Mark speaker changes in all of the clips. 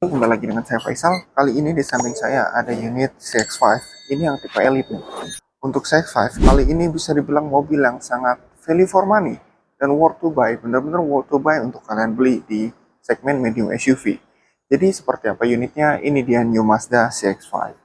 Speaker 1: Kembali lagi dengan saya Faisal. Kali ini di samping saya ada unit CX-5. Ini yang tipe Elite nih. Untuk CX-5 kali ini bisa dibilang mobil yang sangat value for money dan worth to buy. Benar-benar worth to buy untuk kalian beli di segmen medium SUV. Jadi seperti apa unitnya? Ini dia New Mazda CX-5.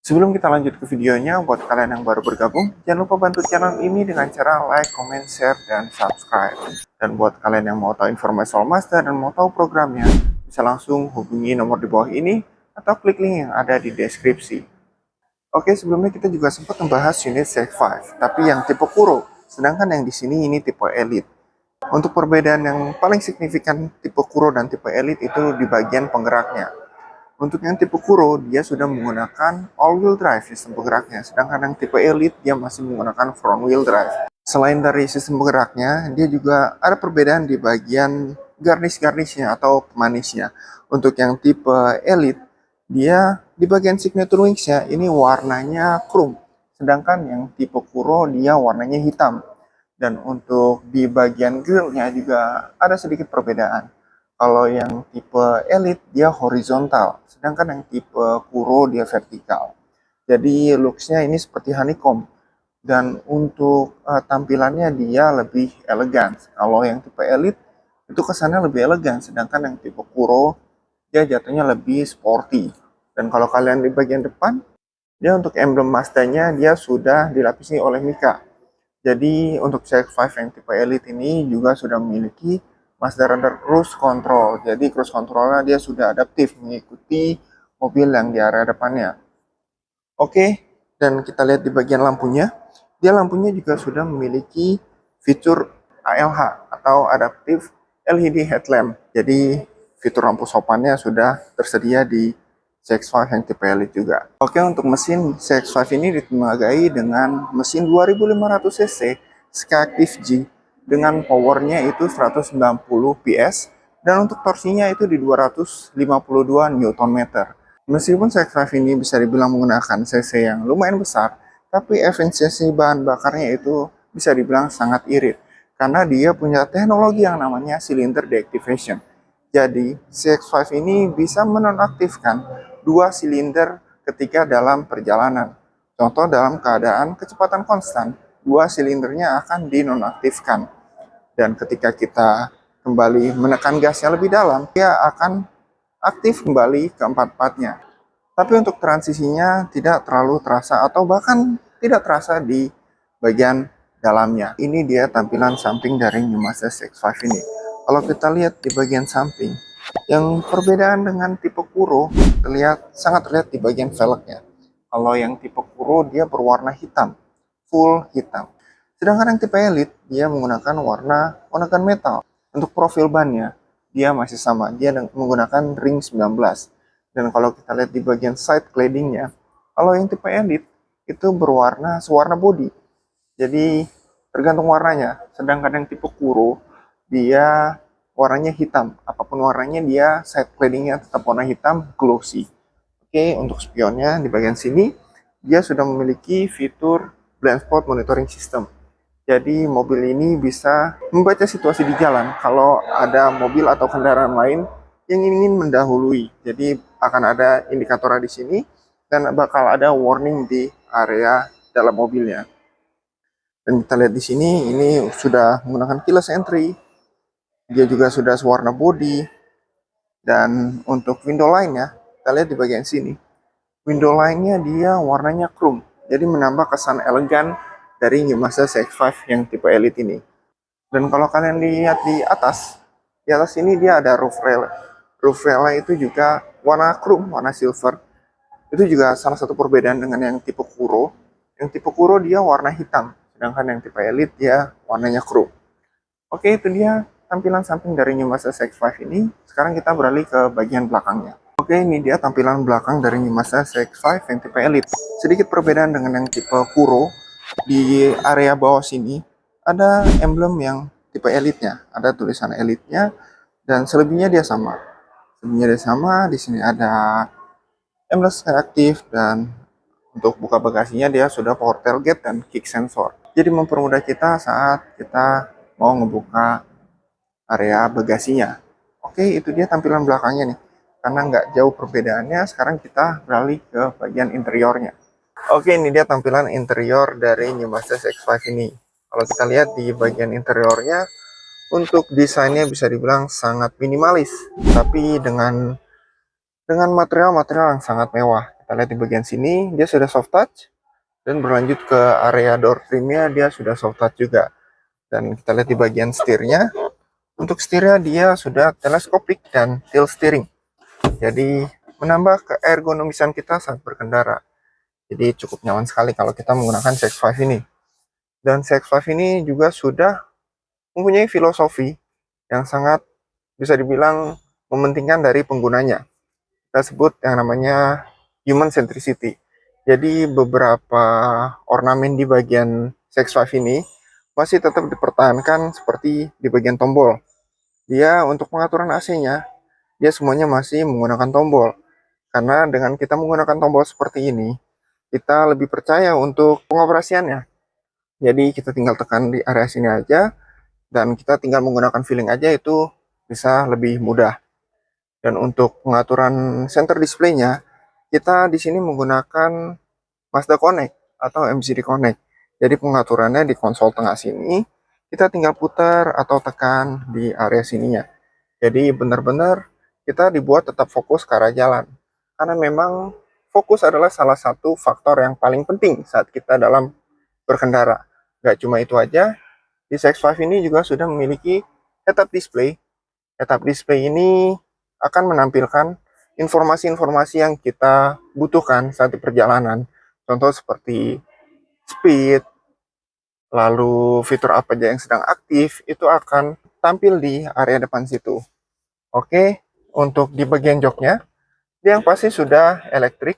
Speaker 1: Sebelum kita lanjut ke videonya, buat kalian yang baru bergabung, jangan lupa bantu channel ini dengan cara like, comment, share, dan subscribe. Dan buat kalian yang mau tahu informasi soal Mazda dan mau tahu programnya, bisa langsung hubungi nomor di bawah ini atau klik link yang ada di deskripsi. Oke, sebelumnya kita juga sempat membahas unit CX-5, tapi yang tipe Kuro, sedangkan yang di sini ini tipe Elite. Untuk perbedaan yang paling signifikan tipe Kuro dan tipe Elite itu di bagian penggeraknya. Untuk yang tipe Kuro, dia sudah menggunakan all-wheel drive sistem penggeraknya, sedangkan yang tipe Elite dia masih menggunakan front-wheel drive. Selain dari sistem penggeraknya, dia juga ada perbedaan di bagian garnish-garnishnya atau pemanisnya. Untuk yang tipe Elite, dia di bagian signature wings-nya ini warnanya chrome, sedangkan yang tipe Kuro dia warnanya hitam. Dan untuk di bagian grillnya juga ada sedikit perbedaan. Kalau yang tipe Elite dia horizontal, sedangkan yang tipe Kuro dia vertikal. Jadi looks-nya ini seperti honeycomb. Dan untuk tampilannya dia lebih elegan. Kalau yang tipe Elite itu kesannya lebih elegan, sedangkan yang tipe Kuro dia jatuhnya lebih sporty. Dan kalau kalian di bagian depan, dia untuk emblem Mazda-nya dia sudah dilapisi oleh Mika. Jadi untuk CX-5 yang tipe Elite ini juga sudah memiliki Mazda Radar Cruise Control. Jadi cruise controlnya dia sudah adaptif mengikuti mobil yang di area depannya. Oke, dan kita lihat di bagian lampunya. Dia lampunya juga sudah memiliki fitur ALH atau Adaptive LED Headlamp. Jadi fitur lampu sopannya sudah tersedia di CX-5 yang tipe Elite juga. Oke, untuk mesin CX-5 ini ditenagai dengan mesin 2500 cc Skyactiv G dengan powernya itu 190 PS dan untuk torsinya itu di 252 Nm. Meskipun CX-5 ini bisa dibilang menggunakan cc yang lumayan besar, tapi efisiensi bahan bakarnya itu bisa dibilang sangat irit karena dia punya teknologi yang namanya cylinder deactivation. Jadi, CX-5 ini bisa menonaktifkan dua silinder ketika dalam perjalanan. Contoh dalam keadaan kecepatan konstan, dua silindernya akan dinonaktifkan. Dan ketika kita kembali menekan gasnya lebih dalam, dia akan aktif kembali keempat-empatnya. Tapi untuk transisinya tidak terlalu terasa atau bahkan tidak terasa di bagian dalamnya. Ini dia tampilan samping dari New Mazda CX-5 ini. Kalau kita lihat di bagian samping, yang perbedaan dengan tipe Kuro sangat terlihat di bagian velgnya. Kalau yang tipe Kuro dia berwarna hitam, full hitam. Sedangkan yang tipe Elite dia menggunakan warna gunmetal. Untuk profil bannya dia masih sama, dia menggunakan ring 19. Dan kalau kita lihat di bagian side claddingnya, kalau yang tipe Elite itu berwarna sewarna body. Jadi tergantung warnanya. Sedangkan yang tipe Kuro dia warnanya hitam. Apapun warnanya dia side claddingnya tetap warna hitam glossy. Oke, untuk spionnya di bagian sini dia sudah memiliki fitur blind spot monitoring system. Jadi mobil ini bisa membaca situasi di jalan kalau ada mobil atau kendaraan lain yang ingin mendahului. Jadi akan ada indikator di sini dan bakal ada warning di area dalam mobilnya. Dan kita lihat di sini ini sudah menggunakan keyless entry. Dia juga sudah sewarna body. Dan untuk window line-nya, kita lihat di bagian sini. Window line-nya dia warnanya chrome. Jadi menambah kesan elegan dari New Mazda CX-5 yang tipe Elite ini. Dan kalau kalian lihat di atas ini dia ada roof rail. Roof rail itu juga warna chrome, warna silver. Itu juga salah satu perbedaan dengan yang tipe Kuro. Yang tipe Kuro dia warna hitam, sedangkan yang tipe Elite dia warnanya chrome. Oke, itu dia tampilan samping dari New Mazda CX-5 ini. Sekarang kita beralih ke bagian belakangnya. Oke, ini dia tampilan belakang dari New Mazda CX-5 yang tipe Elite. Sedikit perbedaan dengan yang tipe Kuro. Di area bawah sini ada emblem yang tipe Elite-nya. Ada tulisan Elite-nya. Dan selebihnya dia sama. Di sini ada aimless reaktif, dan untuk buka bagasinya dia sudah power tailgate dan kick sensor. Jadi mempermudah kita saat kita mau ngebuka area bagasinya. Oke, itu dia tampilan belakangnya nih. Karena nggak jauh perbedaannya, sekarang kita beralih ke bagian interiornya. Oke, ini dia tampilan interior dari New Mazda CX-5 ini. Kalau kita lihat di bagian interiornya, untuk desainnya bisa dibilang sangat minimalis, tapi dengan material-material yang sangat mewah. Kita lihat di bagian sini, dia sudah soft touch, dan berlanjut ke area door trimnya, dia sudah soft touch juga. Dan kita lihat di bagian setirnya, untuk setirnya dia sudah teleskopik dan tilt steering. Jadi menambah keergonomisan kita saat berkendara. Jadi cukup nyaman sekali kalau kita menggunakan CX-5 ini. Dan CX-5 ini juga sudah mempunyai filosofi yang sangat bisa dibilang mementingkan dari penggunanya. Kita sebut yang namanya human centricity. Jadi beberapa ornamen di bagian CX-5 ini masih tetap dipertahankan seperti di bagian tombol. Dia untuk pengaturan AC-nya, dia semuanya masih menggunakan tombol. Karena dengan kita menggunakan tombol seperti ini, kita lebih percaya untuk pengoperasiannya. Jadi kita tinggal tekan di area sini aja, dan kita tinggal menggunakan feeling aja, itu bisa lebih mudah. Dan untuk pengaturan center display-nya, kita di sini menggunakan Mazda Connect atau MCD Connect. Jadi pengaturannya di konsol tengah sini, kita tinggal putar atau tekan di area sininya. Jadi benar-benar kita dibuat tetap fokus ke arah jalan. Karena memang fokus adalah salah satu faktor yang paling penting saat kita dalam berkendara. Gak cuma itu aja, di CX-5 ini juga sudah memiliki head-up display. Head-up display ini akan menampilkan informasi-informasi yang kita butuhkan saat di perjalanan. Contoh seperti speed, lalu fitur apa aja yang sedang aktif, itu akan tampil di area depan situ. Oke, untuk di bagian joknya, dia yang pasti sudah elektrik.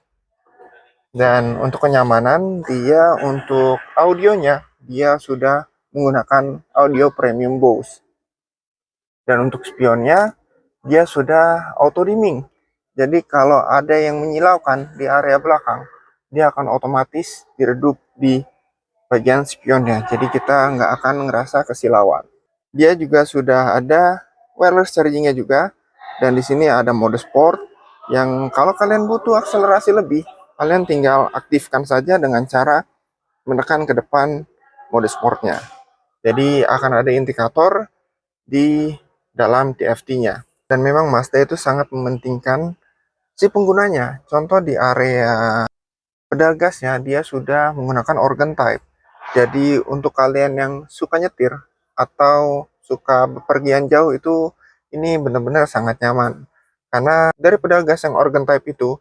Speaker 1: Dan untuk kenyamanan, dia untuk audionya, dia sudah menggunakan audio premium Bose. Dan untuk spionnya, dia sudah auto dimming. Jadi kalau ada yang menyilaukan di area belakang, dia akan otomatis diredup di bagian spionnya. Jadi kita nggak akan ngerasa kesilauan. Dia juga sudah ada wireless chargingnya juga. Dan di sini ada mode sport yang kalau kalian butuh akselerasi lebih, kalian tinggal aktifkan saja dengan cara menekan ke depan mode sportnya. Jadi akan ada indikator di dalam TFT-nya. Dan memang Mazda itu sangat mementingkan si penggunanya. Contoh di area pedal gasnya, dia sudah menggunakan organ type. Jadi untuk kalian yang suka nyetir atau suka bepergian jauh, itu ini benar-benar sangat nyaman. Karena dari pedal gas yang organ type itu,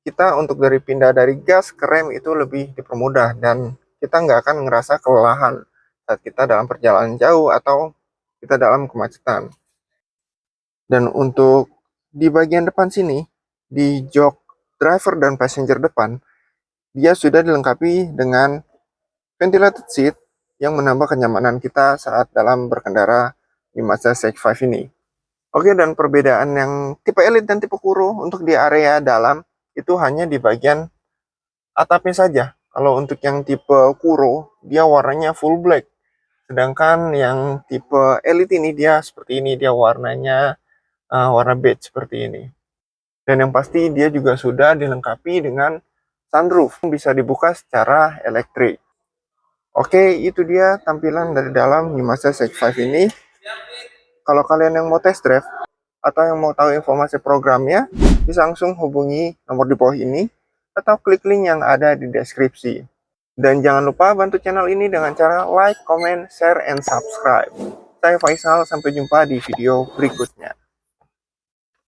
Speaker 1: kita untuk dari pindah dari gas ke rem itu lebih dipermudah, dan kita nggak akan ngerasa kelelahan saat kita dalam perjalanan jauh atau kita dalam kemacetan. Dan untuk di bagian depan sini, di jok driver dan passenger depan, dia sudah dilengkapi dengan ventilated seat yang menambah kenyamanan kita saat dalam berkendara di Mazda CX-5 ini. Oke, dan perbedaan yang tipe Elite dan tipe Kuro untuk di area dalam itu hanya di bagian atapnya saja. Kalau untuk yang tipe Kuro, dia warnanya full black. Sedangkan yang tipe Elite ini dia seperti ini, dia warnanya warna beige seperti ini. Dan yang pasti dia juga sudah dilengkapi dengan sunroof, bisa dibuka secara elektrik. Oke, itu dia tampilan dari dalam Mazda CX-5 ini. Kalau kalian yang mau test drive atau yang mau tahu informasi programnya, bisa langsung hubungi nomor di bawah ini atau klik link yang ada di deskripsi. Dan jangan lupa bantu channel ini dengan cara like, comment, share, and subscribe. Saya Faisal, sampai jumpa di video berikutnya.